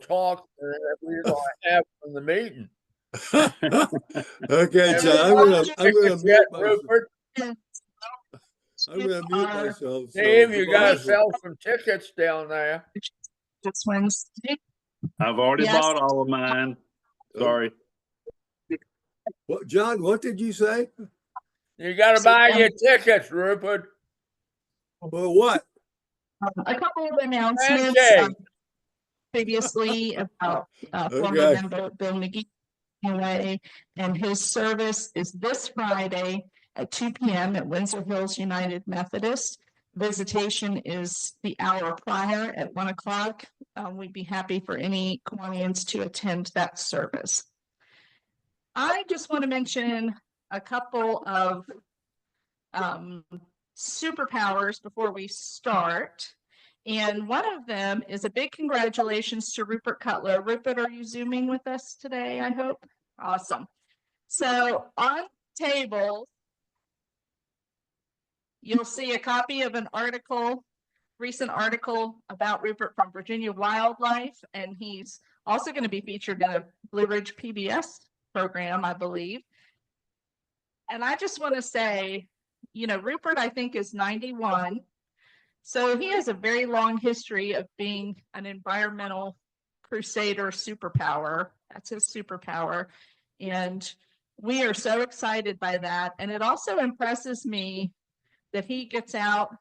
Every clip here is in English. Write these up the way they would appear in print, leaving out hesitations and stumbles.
talk that we're going to have from the meeting. Okay, Have John, you I'm gonna tickets mute yet, myself. Rupert? I'm gonna mute myself. Dave, you got to goodbye. sell some tickets down there. This Wednesday. I've already Yes. bought all of mine. Sorry. What, John? What did you say? You got to buy your tickets, Rupert. For what? A couple of announcements previously about former Okay. member Bill McGee away, and his service is this Friday at 2 p.m. at Windsor Hills United Methodist. Visitation is the hour prior at 1 o'clock. We'd be happy for any Kiwanis to attend that service. I just want to mention a couple of superpowers before we start. And one of them is a big congratulations to Rupert Cutler. Rupert, are you Zooming with us today, I hope? Awesome. So on the table, you'll see a copy of an article, recent article about Rupert from Virginia Wildlife, and he's also going to be featured in a Blue Ridge PBS program, I believe. And I just want to say, you know, Rupert, I think, is 91. So he has a very long history of being an environmental crusader superpower. That's his superpower. And we are so excited by that. And it also impresses me that he gets out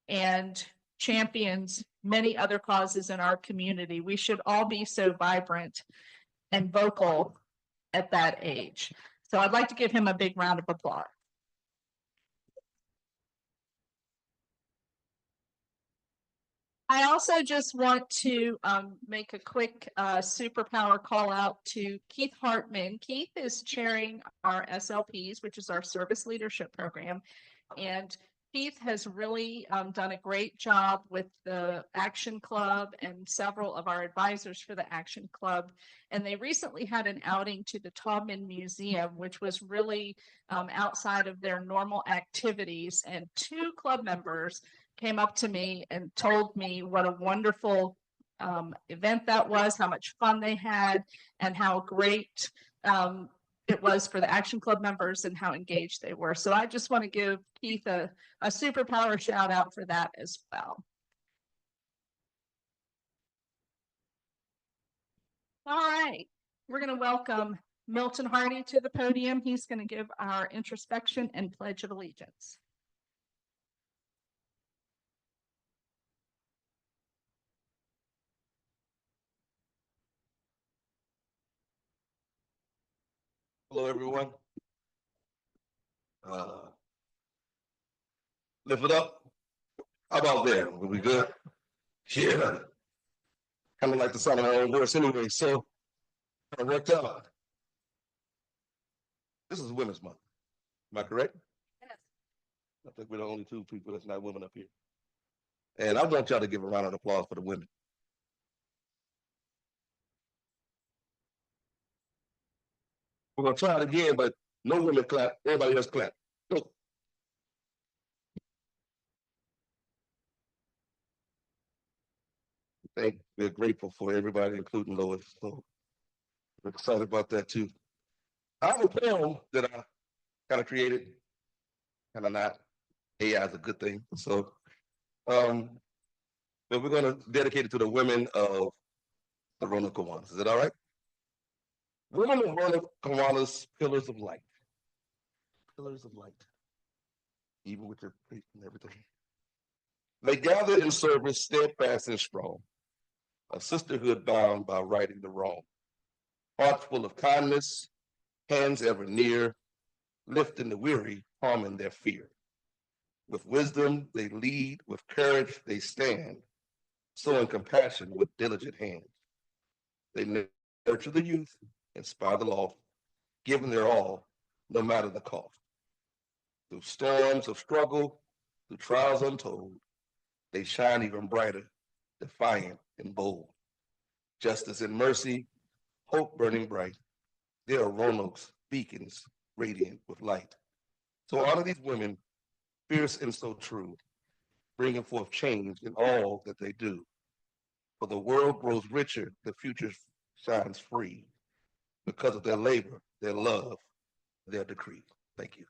and champions many other causes in our community. We should all be so vibrant and vocal at that age. So I'd like to give him a big round of applause. I also just want to make a quick superpower call out to Keith Hartman. Keith is chairing our SLPs, which is our service leadership program. And Keith has really done a great job with the Action Club and several of our advisors for the Action Club. And they recently had an outing to the Taubman Museum, which was really outside of their normal activities. And 2 club members came up to me and told me what a wonderful event that was, how much fun they had, and how great it was for the Action Club members and how engaged they were. So I just want to give Keith a superpower shout out for that as well. All right, we're going to welcome Milton Hardy to the podium. He's going to give our introspection and Pledge of Allegiance. Hello, everyone. Lift it up. How about there? Will we good? Yeah. Kind of like the sound of my own voice anyway, so it worked out. This is Women's Month. Am I correct? Yes. I think we're the only 2 people that's not women up here. And I want y'all to give a round of applause for the women. We're going to try it again, but no women clap. Everybody else clap. Go. We're grateful for everybody, including Lois. So we're excited about that too. I have a poem that I kind of created, kind of not. AI is a good thing. So, but we're going to dedicate it to the women of the Roanoke Kiwanis. Is that all right? Women of Roanoke Kiwanis, pillars of light. Pillars of light. Even with your faith and everything. They gather in service, steadfast and strong. A sisterhood bound by righting the wrong. Hearts full of kindness, hands ever near, lifting the weary, calming their fear. With wisdom they lead, with courage they stand, sowing compassion with diligent hands. They nurture the youth, inspire the lost, giving their all, no matter the cost. Through storms of struggle, through trials untold, they shine even brighter, defiant and bold. Justice and mercy, hope burning bright, they are Roanoke's beacons, radiant with light. So honor these women, fierce and so true, bringing forth change in all that they do. For the world grows richer, the future shines free because of their labor, their love, their decree. Thank you.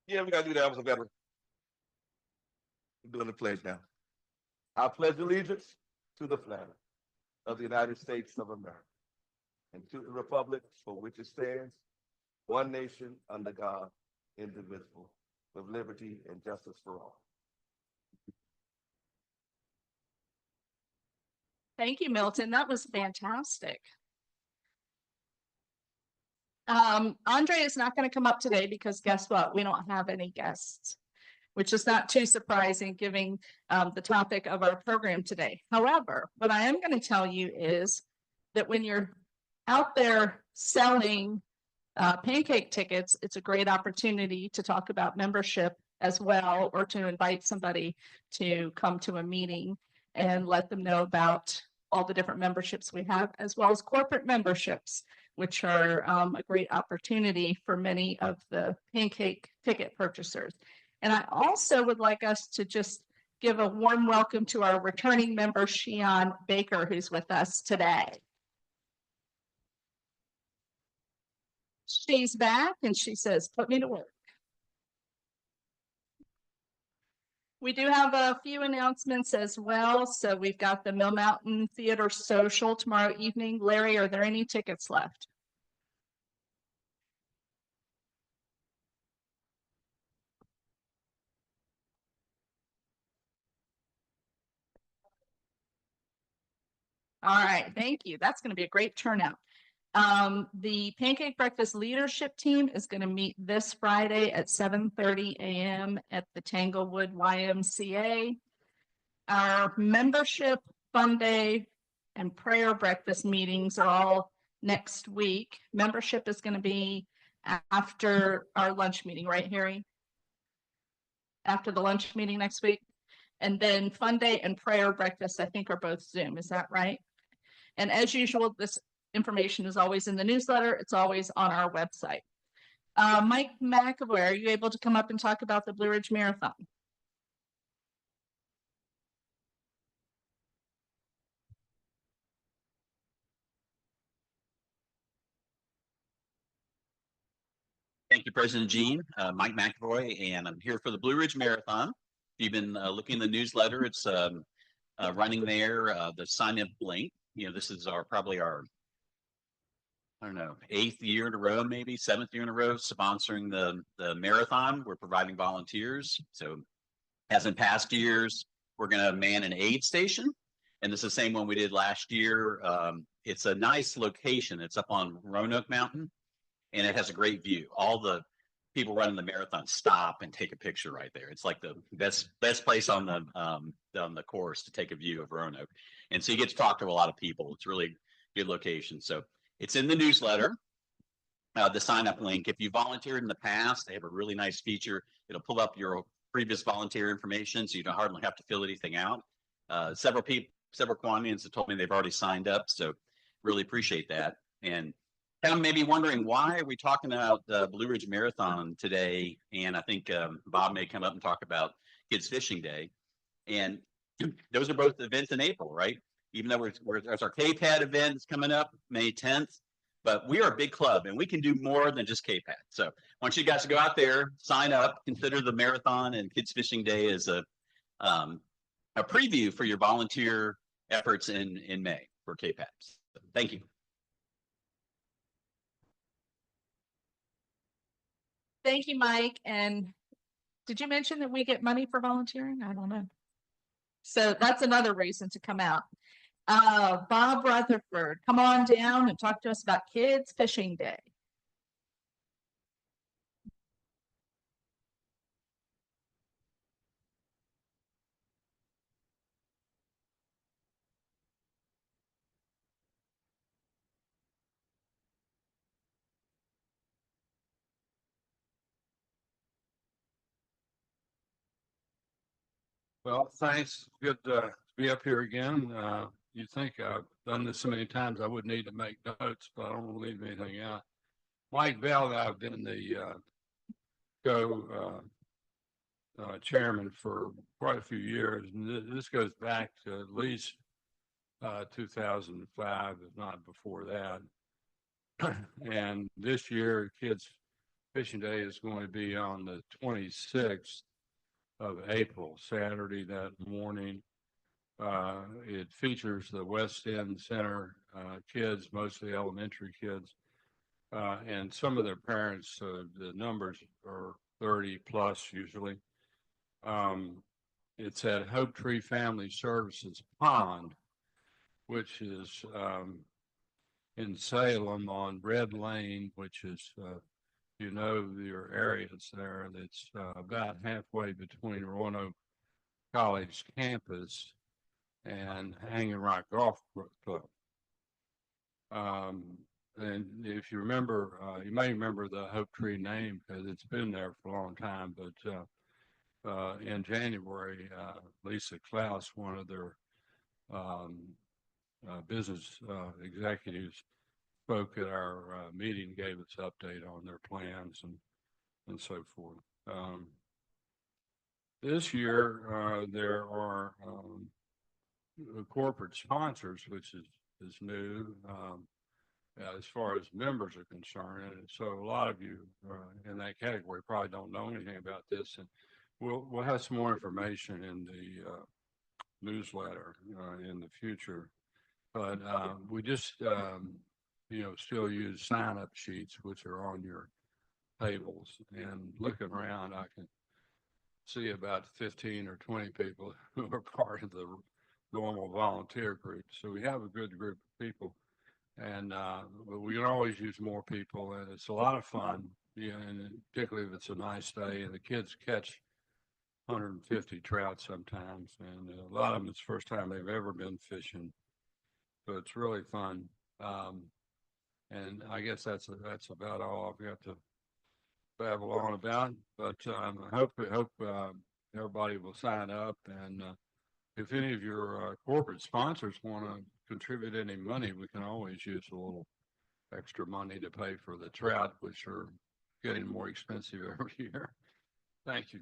Yeah, we gotta do that. I was a veteran. I'm doing the pledge now. I pledge allegiance to the flag of the United States of America and to the republic for which it stands, one nation under God, indivisible, with liberty and justice for all. Thank you, Milton. That was fantastic. Andre is not going to come up today because guess what? We don't have any guests, which is not too surprising given the topic of our program today. However, what I am going to tell you is that when you're out there selling pancake tickets, it's a great opportunity to talk about membership as well, or to invite somebody to come to a meeting and let them know about all the different memberships we have, as well as corporate memberships, which are a great opportunity for many of the pancake ticket purchasers. And I also would like us to just give a warm welcome to our returning member, Shion Baker, who's with us today. She's back and she says, put me to work. We do have a few announcements as well. So we've got the Mill Mountain Theater Social tomorrow evening. Larry, are there any tickets left? All right, thank you. That's going to be a great turnout. The Pancake Breakfast Leadership Team is going to meet this Friday at 7:30 a.m. at the Tanglewood YMCA. Our membership fun day and prayer breakfast meetings are all next week. Membership is going to be after our lunch meeting, right, Harry? After the lunch meeting next week. And then fun day and prayer breakfast, I think, are both Zoom. Is that right? And as usual, this information is always in the newsletter. It's always on our website. Mike McAvoy, are you able to come up and talk about the Blue Ridge Marathon? Thank you, President Jean. Mike McAvoy, and I'm here for the Blue Ridge Marathon. If you've been looking in the newsletter, it's running there, the sign-up link. You know, this is probably our, I don't know, 8th year in a row, maybe 7th year in a row, sponsoring the marathon. We're providing volunteers. So as in past years, we're going to man an aid station. And this is the same one we did last year. It's a nice location. It's up on Roanoke Mountain, and it has a great view. All the people running the marathon stop and take a picture right there. It's like the best place on the course to take a view of Roanoke. And so you get to talk to a lot of people. It's really good location. So it's in the newsletter, the sign up link. If you volunteered in the past, they have a really nice feature. It'll pull up your previous volunteer information, so you don't hardly have to fill anything out. Several Kiwanis have told me they've already signed up, so really appreciate that. And kind of maybe wondering, why are we talking about the Blue Ridge Marathon today? And I think Bob may come up and talk about Kids Fishing Day. And those are both events in April, right? Even though there's our KPAD event that's coming up May 10th, but we are a big club and we can do more than just KPAD. So I want you guys to go out there, sign up, consider the marathon and Kids Fishing Day as a preview for your volunteer efforts in May for KPAD. So, thank you. Thank you, Mike. And did you mention that we get money for volunteering? I don't know. So that's another reason to come out. Bob Rutherford, come on down and talk to us about Kids Fishing Day. Well, thanks. Good to be up here again. You'd think I've done this so many times I wouldn't need to make notes, but I don't want to leave anything out. Mike Bell and I have been the chairman for quite a few years, and this goes back to at least 2005, if not before that. And this year, Kids Fishing Day is going to be on the 26th of April, Saturday that morning. It features the West End Center kids, mostly elementary kids, and some of their parents. The numbers are 30 plus usually. It's at Hope Tree Family Services Pond, which is in Salem on Red Lane, which is, you know, your areas there. That's about halfway between Roanoke College campus and Hanging Rock Golf Club. And if you remember, you may remember the Hope Tree name because it's been there for a long time. But in January, Lisa Klaus, one of their business executives, spoke at our meeting, gave us update on their plans and so forth. This year, there are corporate sponsors, which is new as far as members are concerned. And so a lot of you in that category probably don't know anything about this, and we'll have some more information in the newsletter in the future. But we just still use sign-up sheets, which are on your tables. And looking around, I can see about 15 or 20 people who are part of the normal volunteer group. So we have a good group of people, and but we can always use more people, and it's a lot of fun. And particularly if it's a nice day, and the kids catch 150 trout sometimes, and a lot of them it's the first time they've ever been fishing. So it's really fun. And I guess that's about all I've got to babble on about. But I hope everybody will sign up. And if any of your corporate sponsors want to contribute any money, we can always use a little extra money to pay for the trout, which are getting more expensive every year. Thank you.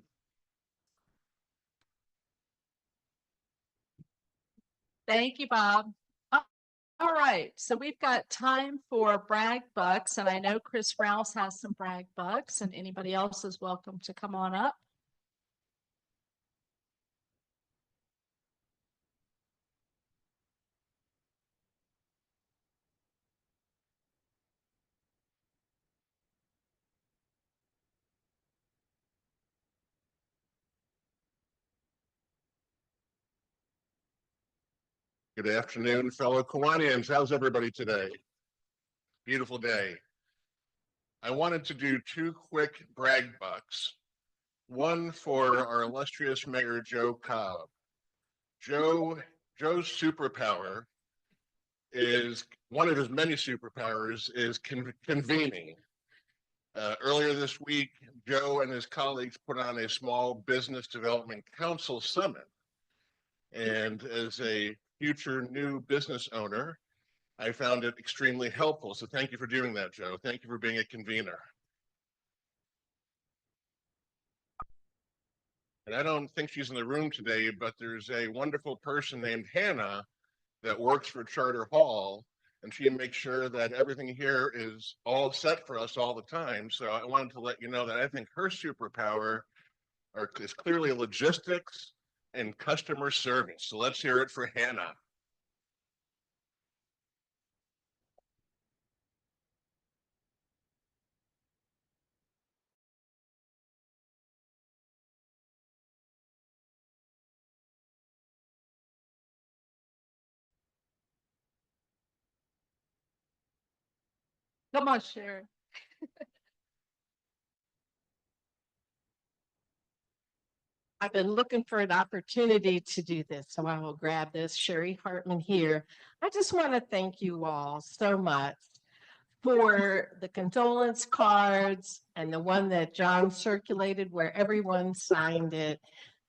Thank you, Bob. All right, so we've got time for brag bucks, and I know Chris Rouse has some brag bucks, and anybody else is welcome to come on up. Good afternoon, fellow Kiwanians. How's everybody today? Beautiful day. I wanted to do two quick brag bucks. One for our illustrious Mayor Joe Cobb. Joe's superpower is, one of his many superpowers is convening. Earlier this week, Joe and his colleagues put on a small business development council summit. And as a future new business owner, I found it extremely helpful. So thank you for doing that, Joe. Thank you for being a convener. And I don't think she's in the room today, but there's a wonderful person named Hannah that works for Charter Hall, and she makes sure that everything here is all set for us all the time. So I wanted to let you know that I think her superpower is clearly logistics and customer service. So let's hear it for Hannah. Come on, Sharon. I've been looking for an opportunity to do this, so I will grab this. Sherry Hartman here. I just want to thank you all so much for the condolence cards and the one that John circulated where everyone signed it.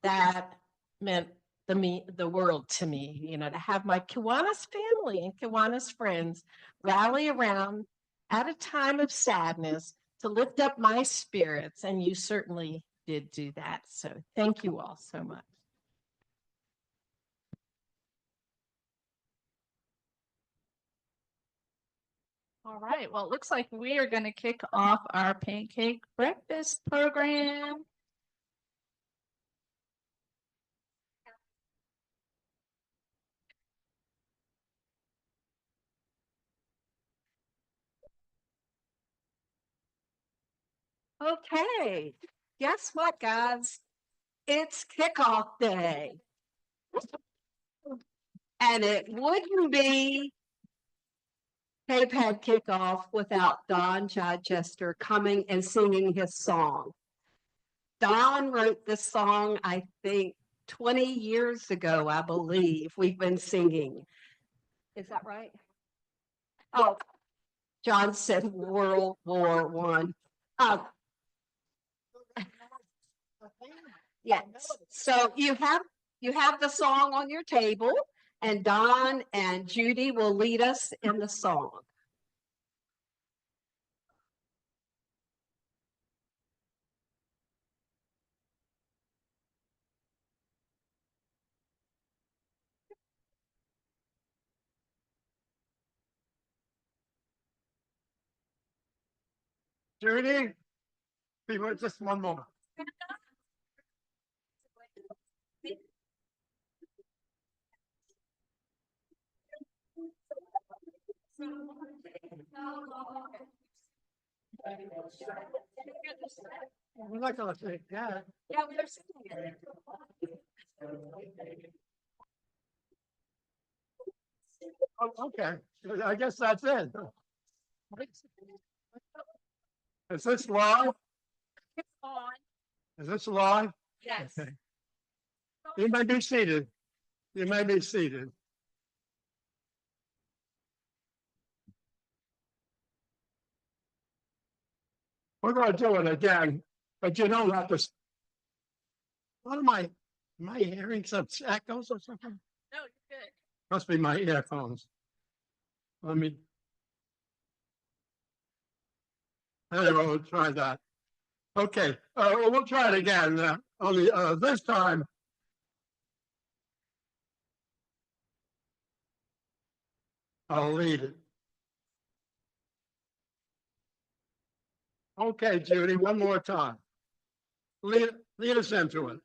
That meant the world to me, you know, to have my Kiwanis family and Kiwanis friends rally around at a time of sadness to lift up my spirits, and you certainly did do that. So thank you all so much. All right, well, it looks like we are going to kick off our pancake breakfast program. Okay, guess what, guys? It's kickoff day. And it wouldn't be K-Pad kickoff without Don Chichester coming and singing his song. Don wrote this song, I think, 20 years ago, I believe. We've been singing. Is that right? Oh, John said World War One. Yes. So you have the song on your table, and Don and Judy will lead us in the song. Judy, just one moment. We're not gonna say, yeah. Yeah, we're singing it. Oh, okay, I guess that's it. Is this live? It's on. Is this live? Yes. Okay. You may be seated. You may be seated. We're going to do it again, but you don't have to. What am I hearing some echoes or something? No, you're good. Must be my earphones. Let me. Anyway, we'll try that. Okay, we'll try it again. Only this time. I'll lead it. Okay, Judy, one more time. Lead us into it.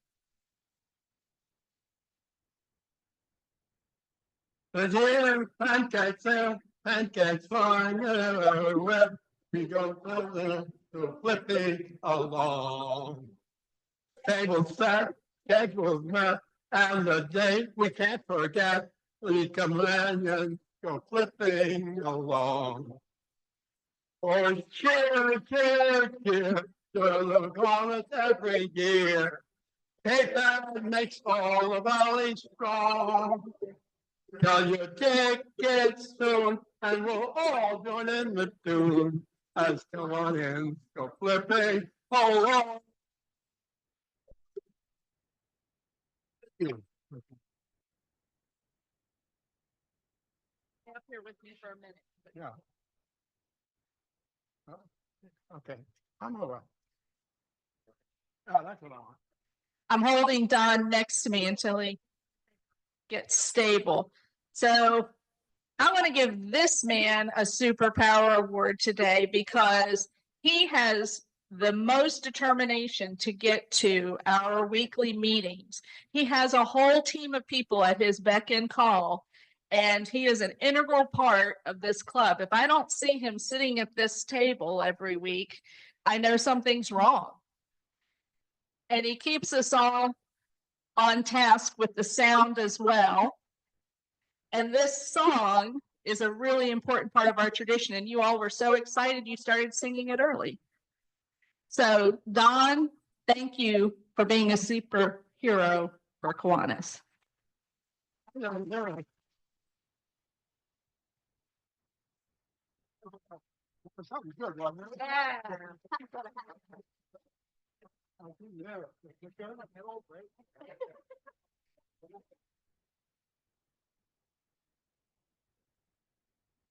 There's here pancakes flying everywhere. We go flipping along. Table set, tables met, and the day we can't forget. We companions go flipping along. Oh, cheer, cheer, cheer, to the Kiwanis every year. K-Pad makes all the valley strong. Tell your tickets soon, and we'll all join in the tune as Kiwanis go flipping along. Stay up here with me for a minute. Yeah. Okay, I'm all right. Oh, that's what I want. I'm holding Don next to me until he gets stable. So I want to give this man a superpower award today because he has the most determination to get to our weekly meetings. He has a whole team of people at his beck and call, and he is an integral part of this club. If I don't see him sitting at this table every week, I know something's wrong. And he keeps us all on task with the sound as well. And this song is a really important part of our tradition. And you all were so excited you started singing it early. So Don, thank you for being a superhero for Kiwanis. Something good, wasn't it? Yeah.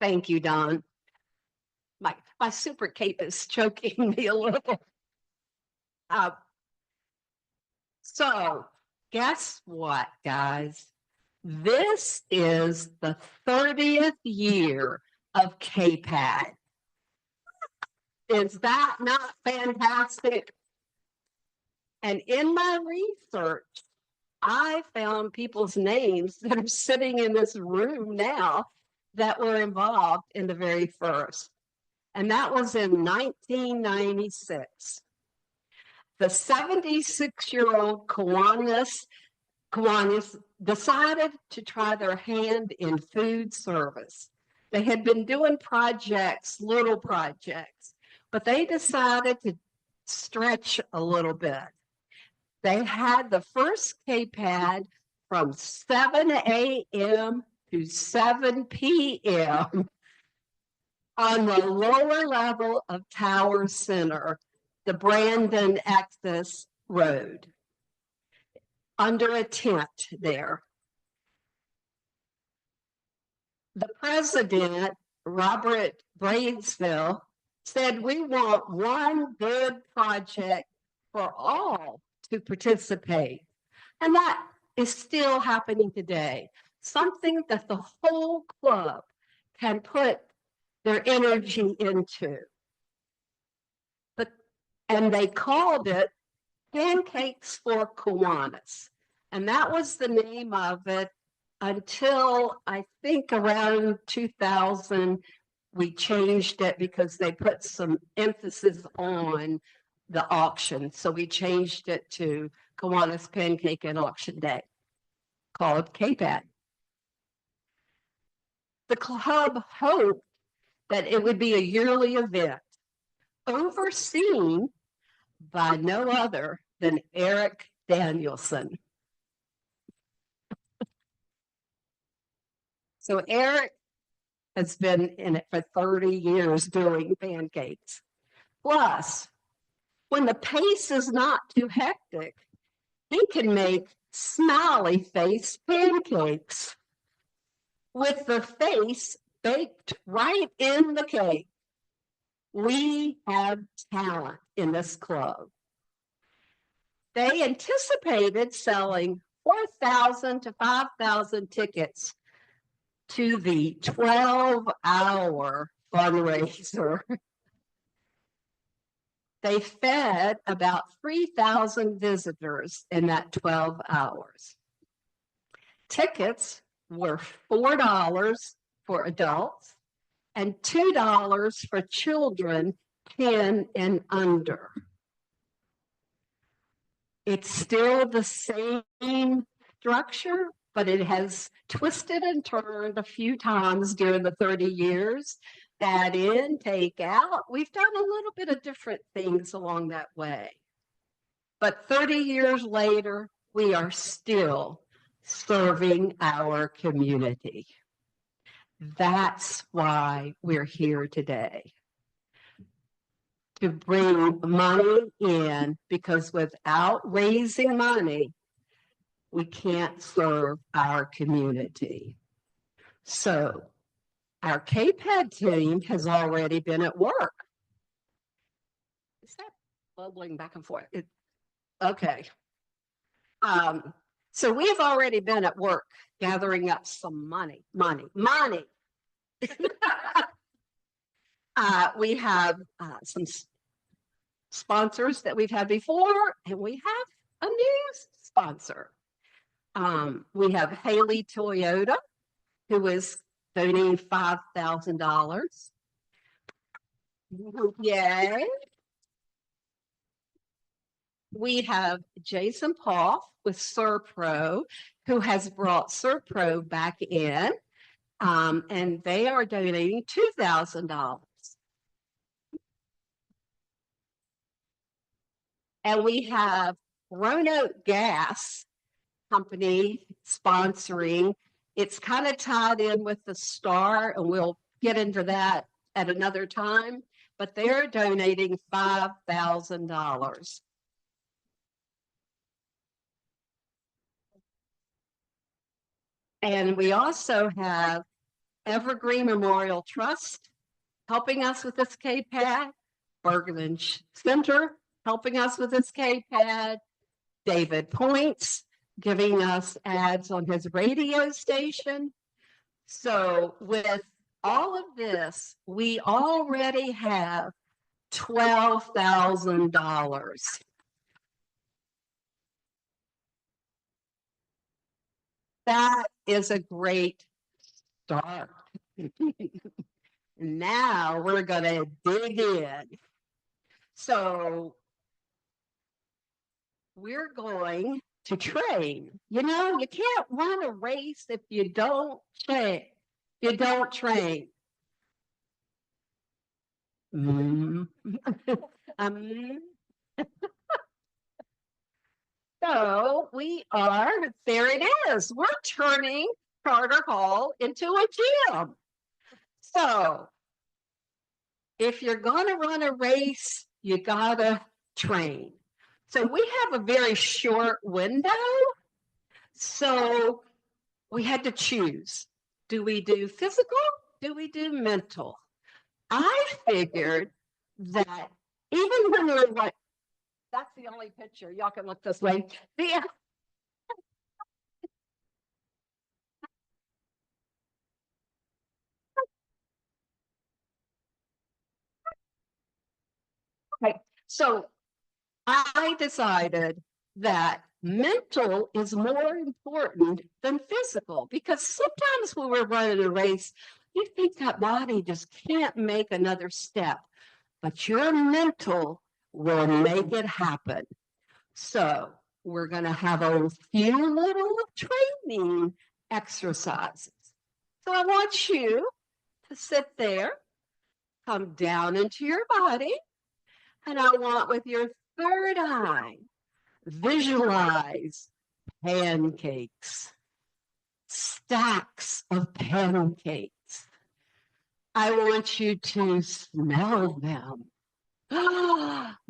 Thank you, Don. My super cape is choking me a little. So guess what, guys? This is the 30th year of KPAD. Is that not fantastic? And in my research, I found people's names that are sitting in this room now that were involved in the very first. And that was in 1996. The 76-year-old Kiwanis decided to try their hand in food service. They had been doing projects, little projects, but they decided to stretch a little bit. They had the first KPAD from 7 a.m. to 7 p.m. on the lower level of Tower Center, the Brandon Access Road, under a tent there. The president, Robert Braidesville, said, we want one good project for all to participate. And that is still happening today. Something that the whole club can put their energy into. And they called it Pancakes for Kiwanis. And that was the name of it until I think around 2000, we changed it because they put some emphasis on the auction. So we changed it to Kiwanis Pancake and Auction Day, called KPAD. The club hoped that it would be a yearly event, overseen by no other than Eric Danielson. So Eric has been in it for 30 years doing pancakes. Plus, when the pace is not too hectic, he can make smiley face pancakes with the face baked right in the cake. We have talent in this club. They anticipated selling 4,000 to 5,000 tickets to the 12-hour fundraiser. They fed about 3,000 visitors in that 12 hours. Tickets were $4 for adults and $2 for children 10 and under. It's still the same structure, but it has twisted and turned a few times during the 30 years. Add in, take out. We've done a little bit of different things along that way. But 30 years later, we are still serving our community. That's why we're here today. To bring money in, because without raising money, we can't serve our community. So our KPAD team has already been at work. Is that bubbling back and forth? Okay. So we have already been at work gathering up some money. We have some sponsors that we've had before, and we have a new sponsor. We have Haley Toyota, who is donating $5,000. Yay. We have Jason Poff with Serpro, who has brought Serpro back in, and they are donating $2,000. And we have Roanoke Gas Company sponsoring. It's kind of tied in with the Star, and we'll get into that at another time, but they're donating $5,000. And we also have Evergreen Memorial Trust helping us with this KPAD, Berglund Center helping us with this KPAD, David Points giving us ads on his radio station. So with all of this, we already have $12,000. That is a great start. Now we're going to dig in. So we're going to train. You know, you can't run a race if you don't train. You don't train. So we are, there it is. We're turning Carter Hall into a gym. So if you're going to run a race, you got to train. So we have a very short window. So we had to choose. Do we do physical? Do we do mental? I figured that even when we're like, that's the only picture. Y'all can look this way. Okay, so I decided that mental is more important than physical because sometimes when we're running a race, you think that body just can't make another step, but your mental will make it happen. So we're going to have a few little training exercises. So I want you to sit there, come down into your body, and I want with your third eye, visualize pancakes, stacks of pancakes. I want you to smell them.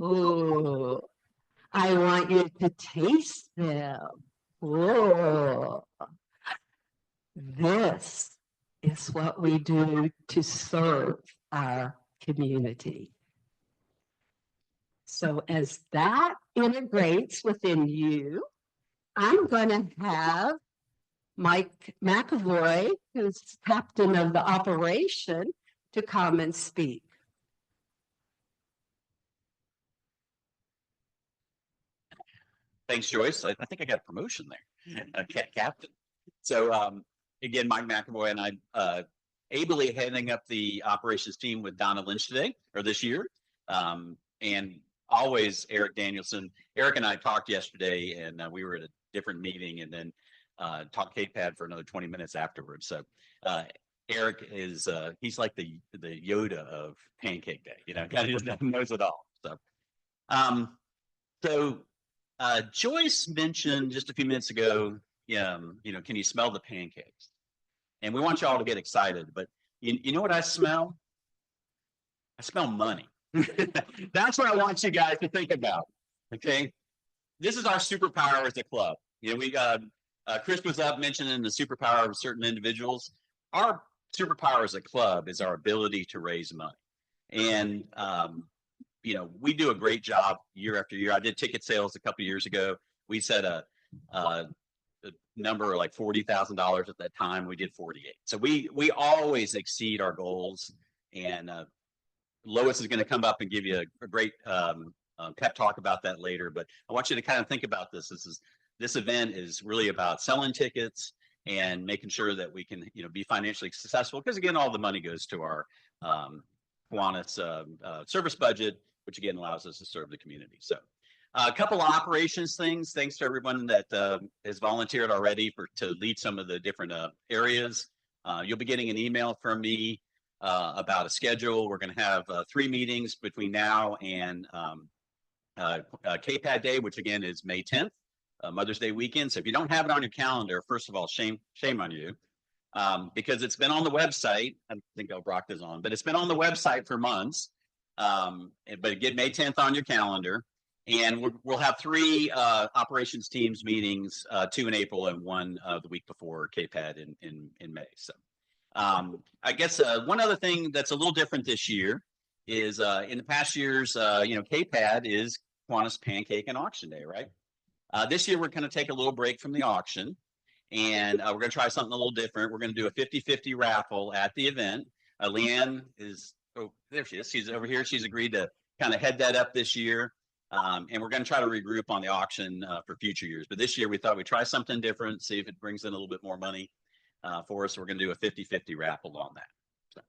Ooh. I want you to taste them. Whoa. This is what we do to serve our community. So as that integrates within you, I'm going to have Mike McAvoy, who's captain of the operation, to come and speak. Thanks, Joyce. I think I got a promotion there, captain. So again, Mike McAvoy and I ably heading up the operations team with Donna Lynch today, or this year. And always Eric Danielson. Eric and I talked yesterday, and we were at a different meeting, and then talked KPAD for another 20 minutes afterwards. So Eric is he's like the Yoda of Pancake Day, you know, kind of just knows it all. So Joyce mentioned just a few minutes ago, you know, can you smell the pancakes? And we want you all to get excited, but you know what I smell? I smell money. That's what I want you guys to think about. Okay, this is our superpower as a club. You know, we Chris was up mentioning the superpower of certain individuals. Our superpower as a club is our ability to raise money, and you know, we do a great job year after year. I did ticket sales a couple of years ago. We set a number like $40,000 at that time. We did 48. So we always exceed our goals. And Lois is going to come up and give you a great pep talk about that later. But I want you to kind of think about this. This event is really about selling tickets and making sure that we can, you know, be financially successful. Because again, all the money goes to our Kiwanis service budget, which again allows us to serve the community. So a couple of operations things. Thanks to everyone that has volunteered already to lead some of the different areas. You'll be getting an email from me about a schedule. We're going to have 3 meetings between now and KPAD Day, which again is May 10th, Mother's Day weekend. So if you don't have it on your calendar, first of all, shame on you. Because it's been on the website. I think Brock is on, but it's been on the website for months. But get May 10th on your calendar, and we'll have 3 operations teams meetings, 2 in April and 1 the week before KPAD in May. So I guess one other thing that's a little different this year is in the past years, you know, KPAD is Kiwanis Pancake and Auction Day, right? This year, we're going to take a little break from the auction, and we're going to try something a little different. We're going to do a 50-50 raffle at the event. Leanne is, oh, there she is. She's over here. She's agreed to kind of head that up this year. And we're going to try to regroup on the auction for future years. But this year, we thought we'd try something different, see if it brings in a little bit more money for us. So we're going to do a 50-50 raffle on that. So,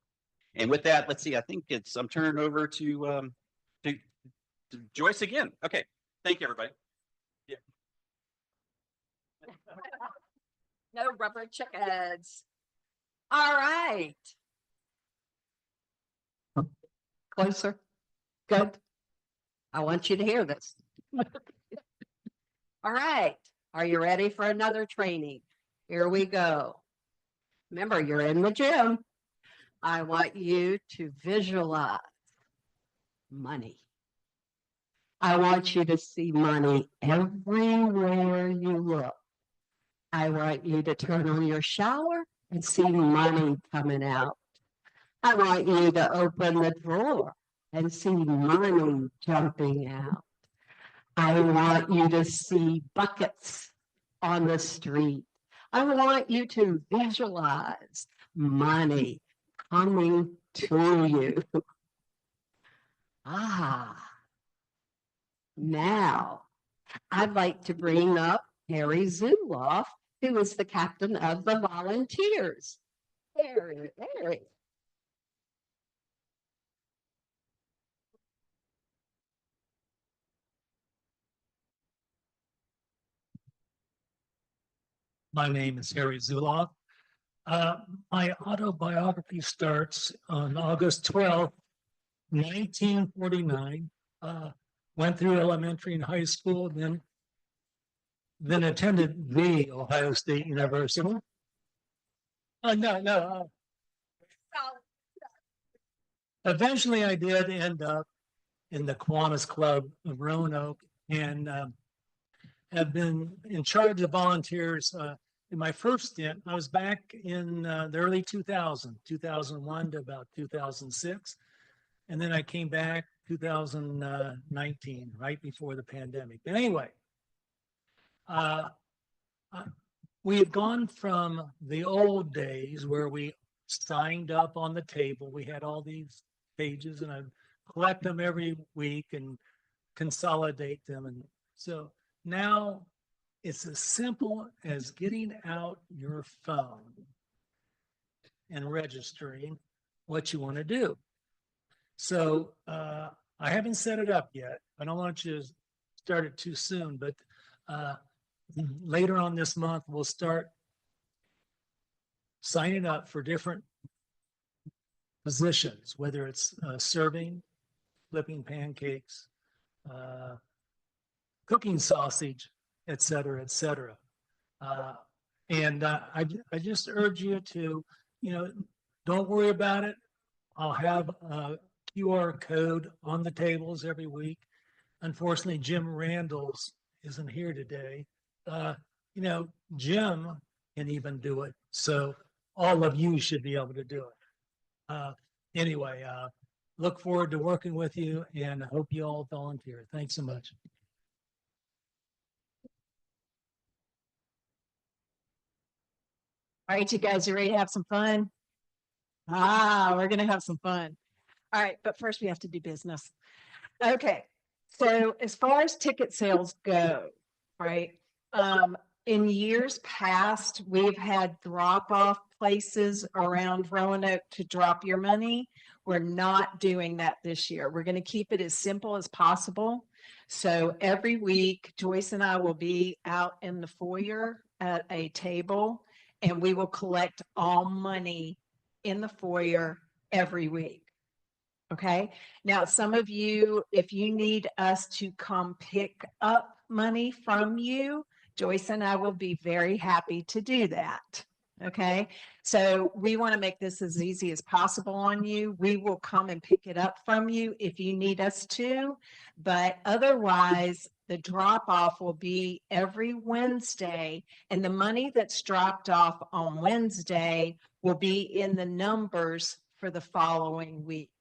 and with that, let's see. I think I'm turning over to Joyce again. Okay. Thank you, everybody. Yeah. No rubber chickens. All right. Closer. Good. I want you to hear this. All right. Are you ready for another training? Here we go. Remember, you're in the gym. I want you to visualize money. I want you to see money everywhere you look. I want you to turn on your shower and see money coming out. I want you to open the drawer and see money jumping out. I want you to see buckets on the street. I want you to visualize money coming to you. Now I'd like to bring up Harry Zuloff, who is the captain of the volunteers. Harry. My name is Harry Zuloff. My autobiography starts on August 12th, 1949. Went through elementary and high school, then attended the Ohio State University. Eventually, I did end up in the Kiwanis Club of Roanoke and have been in charge of volunteers. In my first stint, I was back in the early 2001 to about 2006. And then I came back 2019, right before the pandemic. But anyway, we had gone from the old days where we signed up on the table. We had all these pages and I collect them every week and consolidate them. And so now it's as simple as getting out your phone and registering what you want to do. So I haven't set it up yet. I don't want you to start it too soon, but later on this month, we'll start signing up for different positions, whether it's serving, flipping pancakes, cooking sausage, et cetera, et cetera. And I just urge you to, don't worry about it. I'll have a QR code on the tables every week. Unfortunately, Jim Randalls isn't here today. Jim can even do it. So all of you should be able to do it. Anyway, look forward to working with you and hope you all volunteer. Thanks so much. All right, you guys, you ready to have some fun? We're going to have some fun. All right, but first we have to do business. Okay, so as far as ticket sales go, right? In years past, we've had drop-off places around Roanoke to drop your money. We're not doing that this year. We're going to keep it as simple as possible. So every week, Joyce and I will be out in the foyer at a table, and we will collect all money in the foyer every week. Okay. Now, some of you, if you need us to come pick up money from you, Joyce and I will be very happy to do that. Okay. So we want to make this as easy as possible on you. We will come and pick it up from you if you need us to, but otherwise the drop off will be every Wednesday, and the money that's dropped off on Wednesday will be in the numbers for the following week.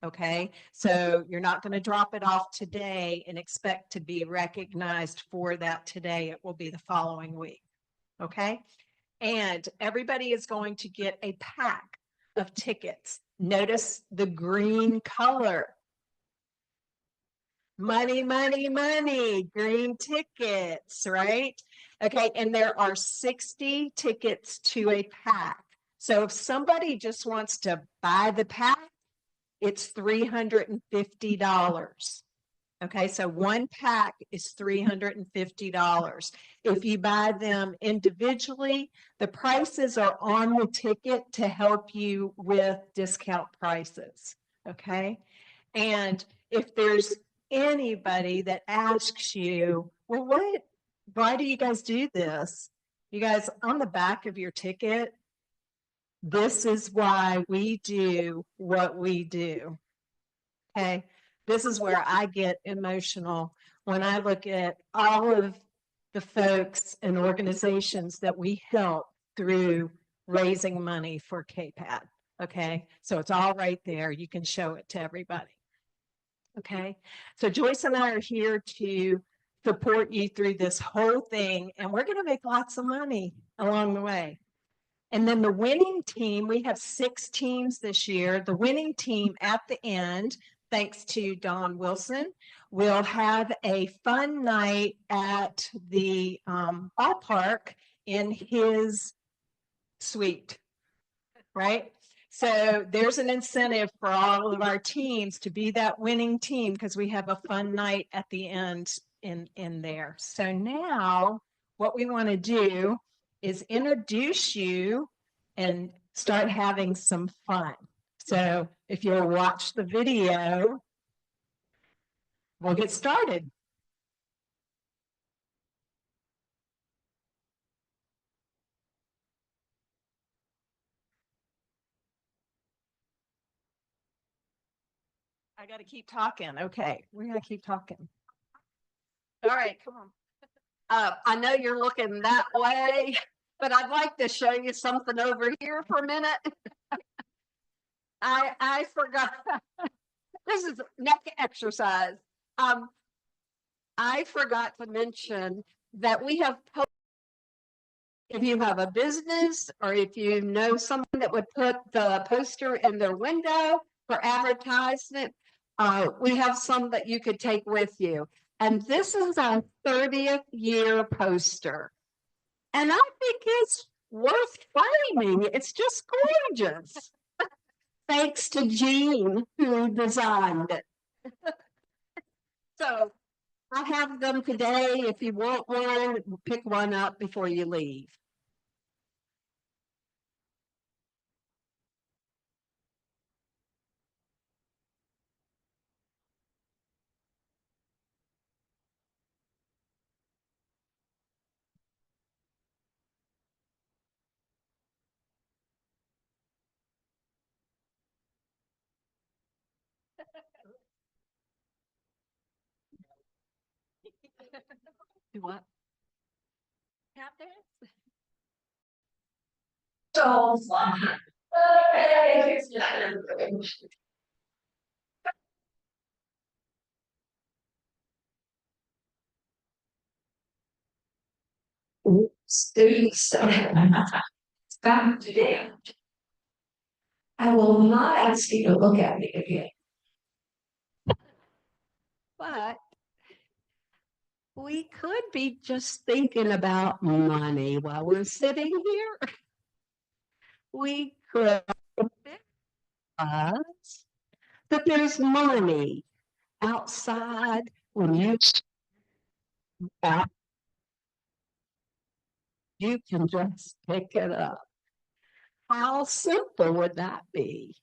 Okay, so you're not going to drop it off today and expect to be recognized for that today. It will be the following week. Okay, and everybody is going to get a pack of tickets. Notice the green color. Money, money, money, green tickets, right? Okay, and there are 60 tickets to a pack. So if somebody just wants to buy the pack, it's $350. Okay, so one pack is $350. If you buy them individually, the prices are on the ticket to help you with discount prices. Okay, and if there's anybody that asks you, well, why do you guys do this? You guys, on the back of your ticket, this is why we do what we do. Okay, this is where I get emotional when I look at all of the folks and organizations that we help through raising money for KPAD. Okay, so it's all right there. You can show it to everybody. Okay, so Joyce and I are here to support you through this whole thing, and we're going to make lots of money along the way. And then the winning team, we have 6 teams this year. The winning team at the end, thanks to Don Wilson, will have a fun night at the ballpark in his suite, right? So there's an incentive for all of our teams to be that winning team because we have a fun night at the end in there. So now what we want to do is introduce you and start having some fun. So if you'll watch the video, we'll get started. I got to keep talking. Okay, we're going to keep talking. All right, come on. I know you're looking that way, but I'd like to show you something over here for a minute. I forgot. This is neck exercise. I forgot to mention that we have, if you have a business or if you know someone that would put the poster in their window for advertisement, we have some that you could take with you. And this is our 30th year poster. And I think it's worth framing. It's just gorgeous. Thanks to Jean who designed it. So I have them today. If you want one, pick one up before you leave. Do what? Tap dance? Stop today. I will not ask you to look at me again. But we could be just thinking about money while we're sitting here. We could, but there's money outside when you can just pick it up. How simple would that be?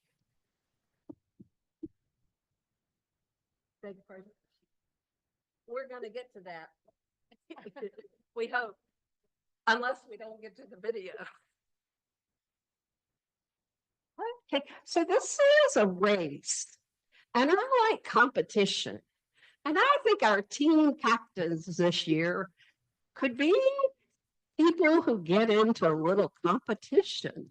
We're going to get to that. We hope. Unless we don't get to the video. Okay, so this is a race. And I like competition. And I think our team captains this year could be people who get into a little competition.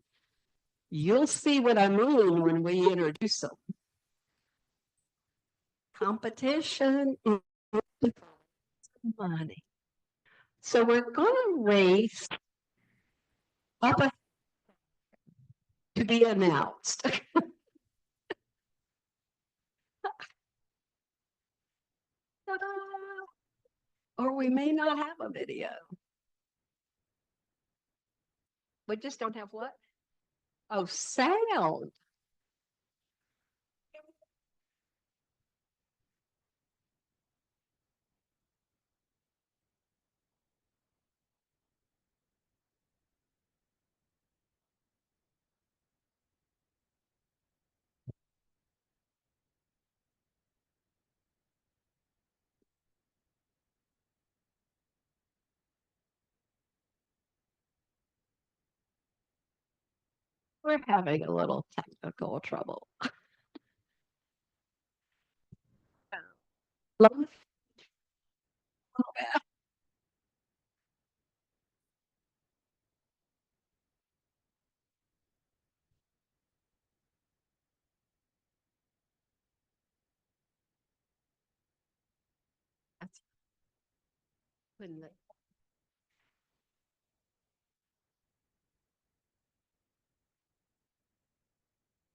You'll see what I mean when we introduce them. Competition is money. So we're going to race up to be announced. Ta-da! Or we may not have a video. We just don't have what? Oh, sound. We're having a little technical trouble. That's when the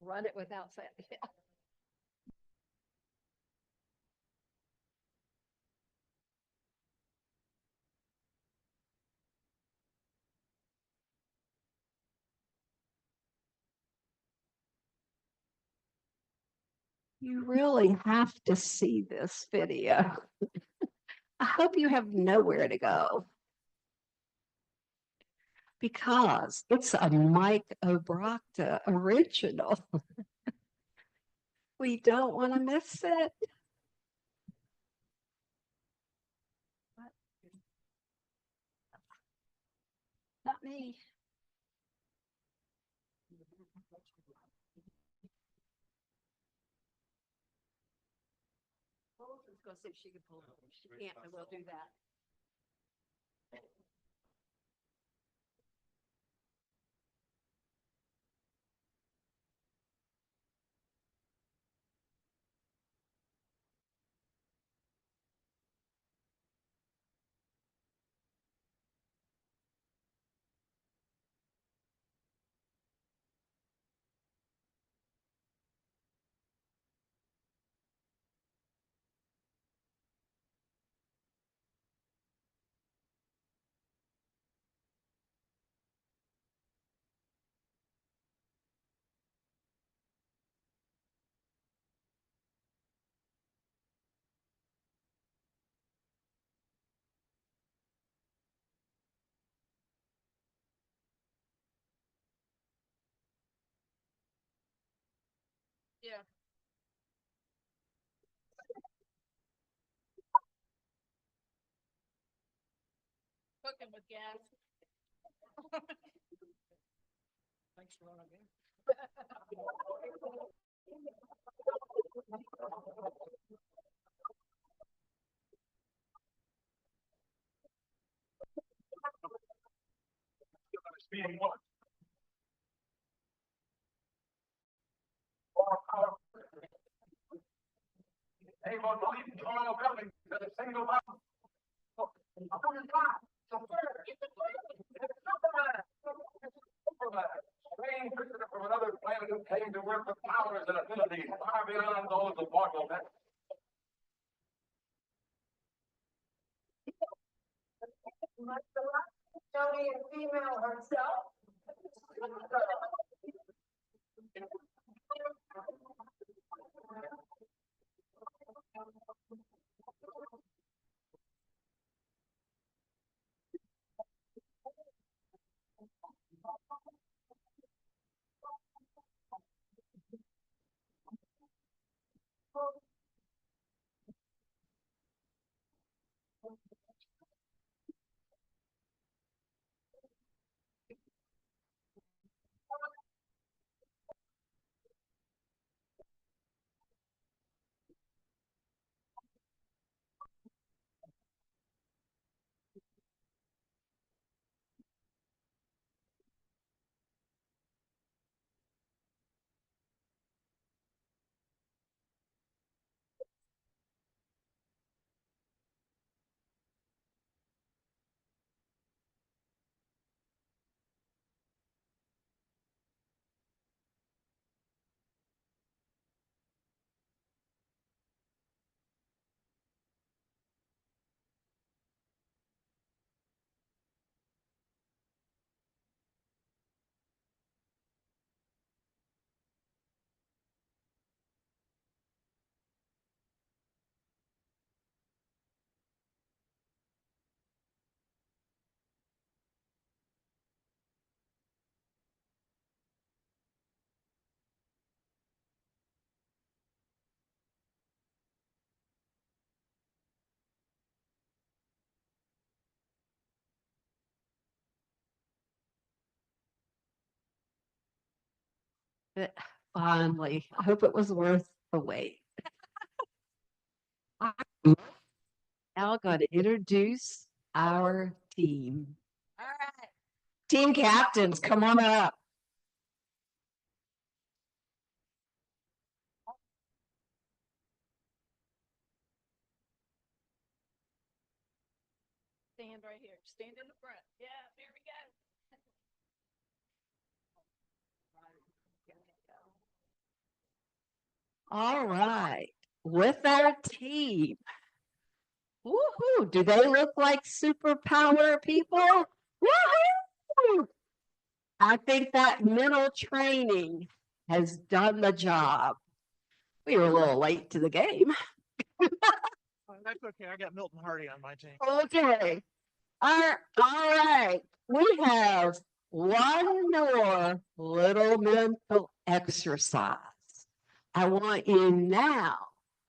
run it without saying. Yeah. You really have to see this video. I hope you have nowhere to go because it's a Mike Obrocta original. We don't want to miss it. Not me. Let's go see if she can pull it. If she can't, then we'll do that. Yeah. Cooking with gas. Thanks for running again. Able to lead the oil building to the single level. Strange visitor from another planet who came to work with powers and abilities far beyond those of mortal men. Tony, a female herself. it fondly. I hope it was worth the wait. I'm now going to introduce our team. All right. Team captains, come on up. Stand right here. Stand in the front. Yeah, there we go. All right. With our team. Woohoo! Do they look like superpower people? Woohoo! I think that mental training has done the job. We were a little late to the game. That's okay. I got Milton Hardy on my team. Okay. All right. We have one more little mental exercise. I want you now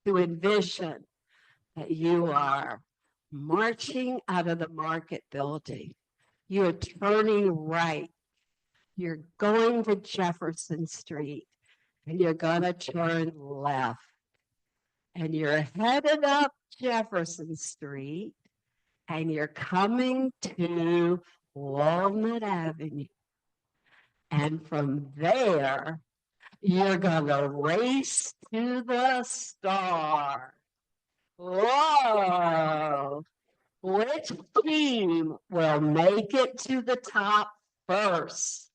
to envision that you are marching out of the market building. You are turning right. You're going to Jefferson Street and you're going to turn left. And you're headed up Jefferson Street and you're coming to Walnut Avenue. And from there, you're going to race to the star. Whoa! Which team will make it to the top first?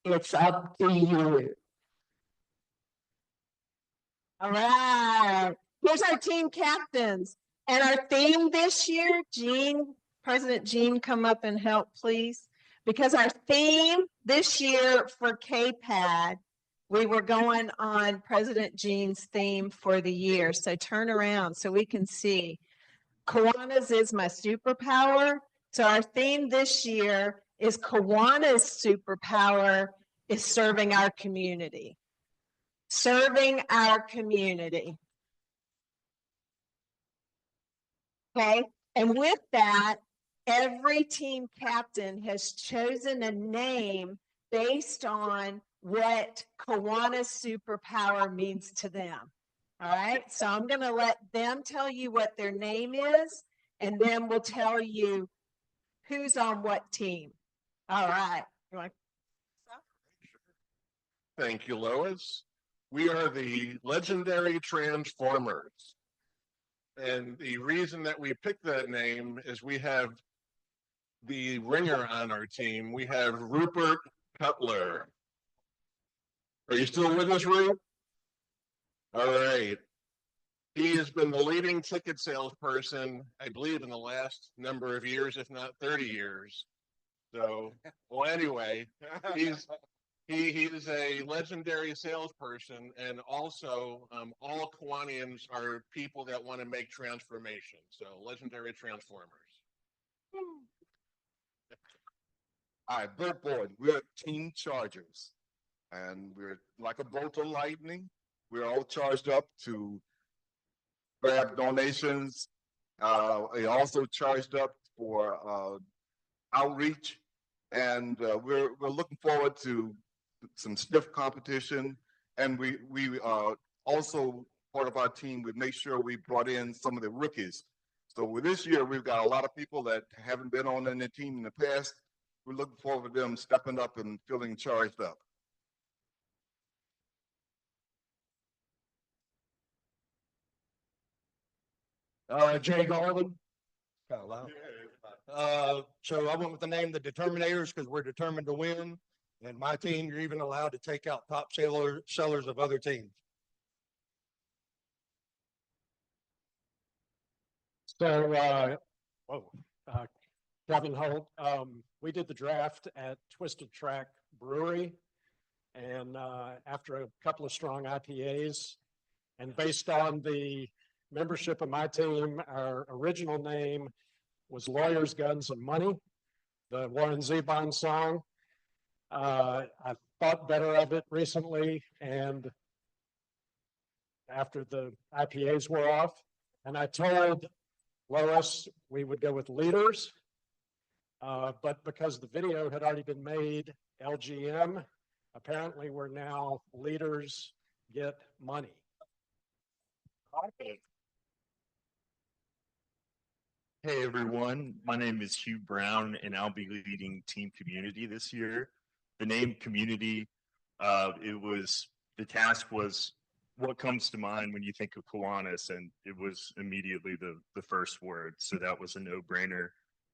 It's up to you. All right. Here's our team captains. And our theme this year, President Jean, come up and help, please. Because our theme this year for KPAD, we were going on President Jean's theme for the year. So turn around so we can see. Kiwanis is my superpower. So our theme this year is Kiwanis' superpower is serving our community. Serving our community. Okay, and with that, every team captain has chosen a name based on what Kiwanis' superpower means to them. All right, so I'm going to let them tell you what their name is, and then we'll tell you who's on what team. All right. You want Thank you, Lois. We are the legendary Transformers. And the reason that we picked that name is we have the ringer on our team. We have Rupert Cutler. Are you still with us, Rupert? All right. He has been the leading ticket salesperson, I believe, in the last number of years, if not 30 years. So, well, anyway, he is a legendary salesperson, and also all Kiwanians are people that want to make transformation. So, legendary Transformers. All right, Bert Boyd, we're Team Chargers, and we're like a bolt of lightning. We're all charged up to grab donations. We also charged up for outreach, and we're looking forward to some stiff competition. And we also, part of our team, we make sure we brought in some of the rookies. So with this year, we've got a lot of people that haven't been on the team in the past. We're looking forward to them stepping up and feeling charged up. Jay Garland. Kind of loud. So I went with the name the Determinators because we're determined to win. And my team, you're even allowed to take out top sellers of other teams. So, Kevin Holt, we did the draft at Twisted Track Brewery. And after a couple of strong IPAs, and based on the membership of my team, our original name was Lawyers, Guns, and Money, the Warren Zevon song. I thought better of it recently, and after the IPAs were off, and I told Lois we would go with Leaders, but because the video had already been made, LGM Apparently, we're now leaders get money. Hey everyone, my name is Hugh Brown and I'll be leading Team Community this year. The name Community, the task was what comes to mind when you think of Kiwanis, and it was immediately the first word, so that was a no-brainer.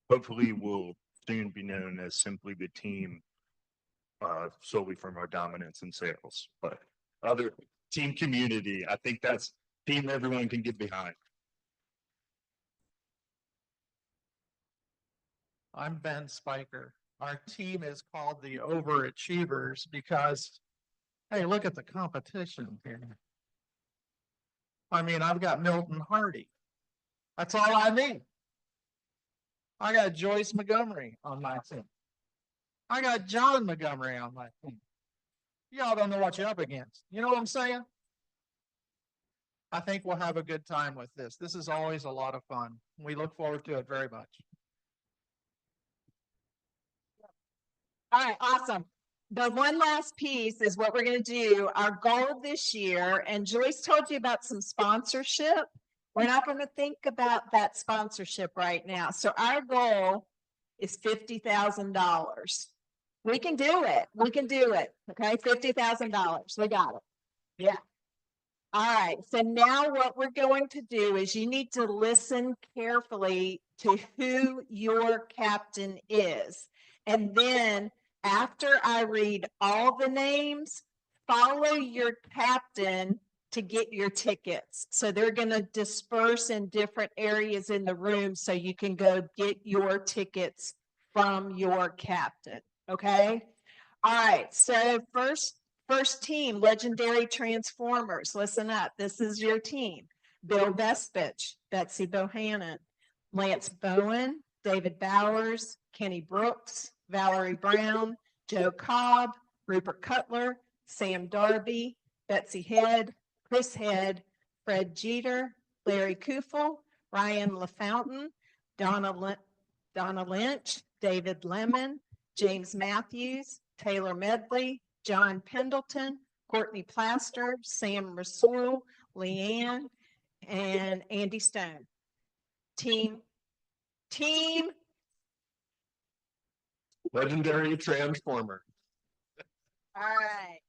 Hopefully we'll soon be known as simply the team, solely from our dominance in sales. But other Team Community, I think that's team everyone can get behind. I'm Ben Spiker. Our team is called the Overachievers because, hey, look at the competition here. I mean, I've got Milton Hardy. That's all I need. I got Joyce Montgomery on my team. I got John Montgomery on my team. Y'all don't know what you're up against. You know what I'm saying? I think we'll have a good time with this. This is always a lot of fun. We look forward to it very much. All right, awesome. The one last piece is what we're going to do. Our goal this year, and Joyce told you about some sponsorship. We're not going to think about that sponsorship right now. So our goal is $50,000. We can do it. We can do it. Okay, $50,000. We got it. Yeah. All right. So now what we're going to do is you need to listen carefully to who your captain is. And then after I read all the names, follow your captain to get your tickets. So they're going to disperse in different areas in the room so you can go get your tickets from your captain. Okay. All right. So first team, Legendary Transformers. Listen up. This is your team. Bill Vespich, Betsy Bohannon, Lance Bowen, David Bowers, Kenny Brooks, Valerie Brown, Joe Cobb, Rupert Cutler, Sam Darby, Betsy Head, Chris Head, Fred Jeter, Larry Kufel, Ryan LaFountain, Donna Lynch, David Lemon, James Matthews, Taylor Medley, John Pendleton, Courtney Plaster, Sam Rasul, Leanne, and Andy Stone. Team Legendary Transformer. All right.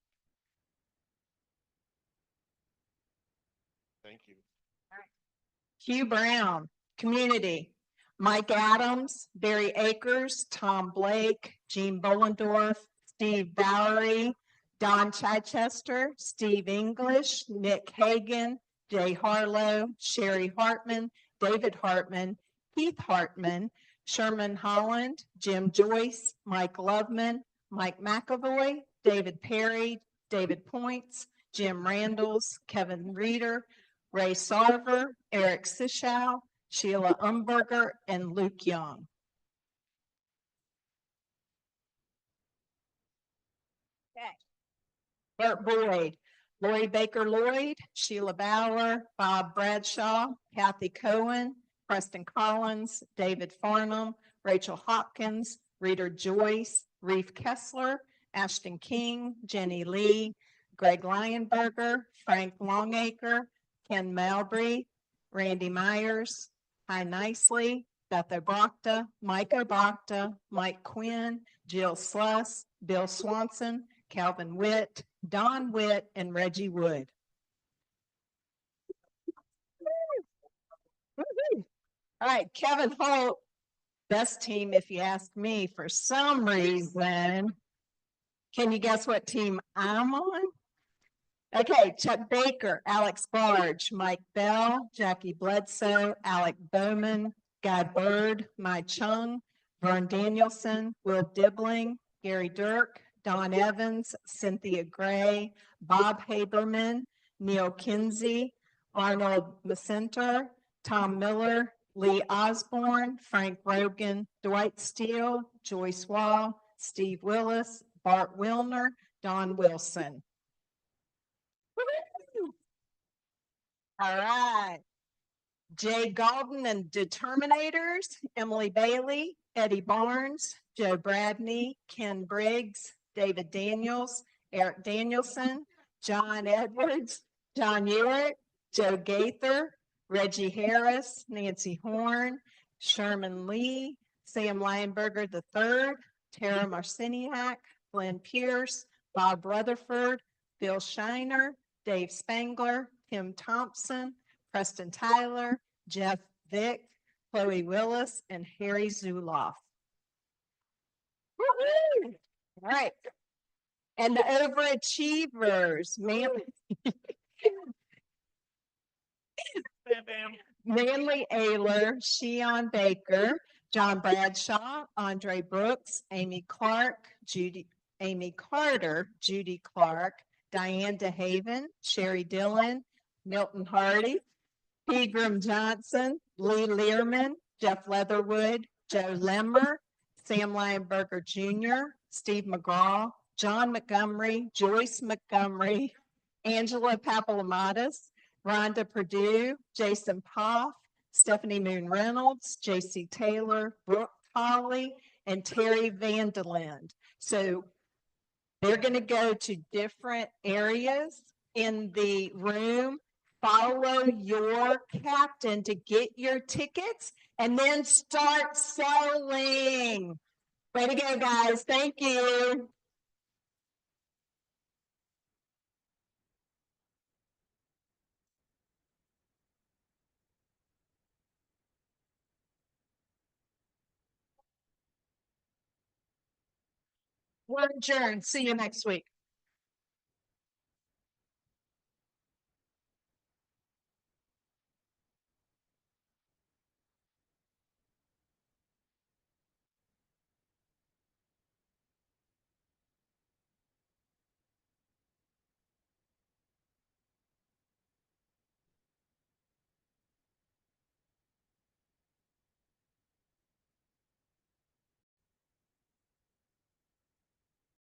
Thank you. Hugh Brown, Community. Mike Adams, Barry Akers, Tom Blake, Gene Bollendorf, Steve Bowery, Don Chichester, Steve English, Nick Hagan, Jay Harlow, Sherry Hartman, David Hartman, Keith Hartman, Sherman Holland, Jim Joyce, Mike Loveman, Mike McAvoy, David Perry, David Points, Jim Randalls, Kevin Reeder, Ray Sarver, Eric Sischow, Sheila Umberger, and Luke Young. Okay. Bert Boyd, Lori Baker Lloyd, Sheila Bauer, Bob Bradshaw, Kathy Cohen, Preston Collins, David Farnham, Rachel Hopkins, Rita Joyce, Reef Kessler, Ashton King, Jenny Lee, Greg Lionberger, Frank Longacre, Ken Malbry, Randy Myers, Hi Nicely, Beth Obachta, Mike Obachta, Mike Quinn, Jill Sluss, Bill Swanson, Calvin Witt, Don Witt, and Reggie Wood. All right, Kevin Holt, best team if you ask me. For some reason, can you guess what team I'm on? Okay, Chuck Baker, Alex Barge, Mike Bell, Jackie Bledsoe, Alec Bowman, Guy Bird, Mai Chung, Vern Danielson, Will Dibbling, Gary Dirk, Don Evans, Cynthia Gray, Bob Haberman, Neil Kinsey, Arnold Macenter, Tom Miller, Lee Osborne, Frank Rogan, Dwight Steele, Joyce Wall, Steve Willis, Bart Wilner, Don Wilson. All right. Jay Galton and Determinators, Emily Bailey, Eddie Barnes, Joe Bradney, Ken Briggs, David Daniels, Eric Danielson, John Edwards, John Ewart, Joe Gaither, Reggie Harris, Nancy Horn, Sherman Lee, Sam Lineberger III, Tara Marciniak, Glenn Pierce, Bob Rutherford, Bill Shiner, Dave Spangler, Tim Thompson, Preston Tyler, Jeff Vick, Chloe Willis, and Harry Zuloff. Woo-hoo! All right. And the overachievers, Manly Ayler, Sheon Baker, John Bradshaw, Andre Brooks, Amy Carter, Judy Clark, Diane DeHaven, Sherry Dillon, Milton Hardy, Pegram Johnson, Lee Learman, Jeff Leatherwood, Joe Lemmer, Sam Lineberger Jr., Steve McGraw, John Montgomery, Joyce Montgomery, Angela Papalomatis, Rhonda Purdue, Jason Poff, Stephanie Moon Reynolds, JC Taylor, Brooke Holly, and Terry Vandeland. So they're going to go to different areas in the room. Follow your captain to get your tickets and then start selling. Way to go, guys. Thank you. We're adjourned. See you next week.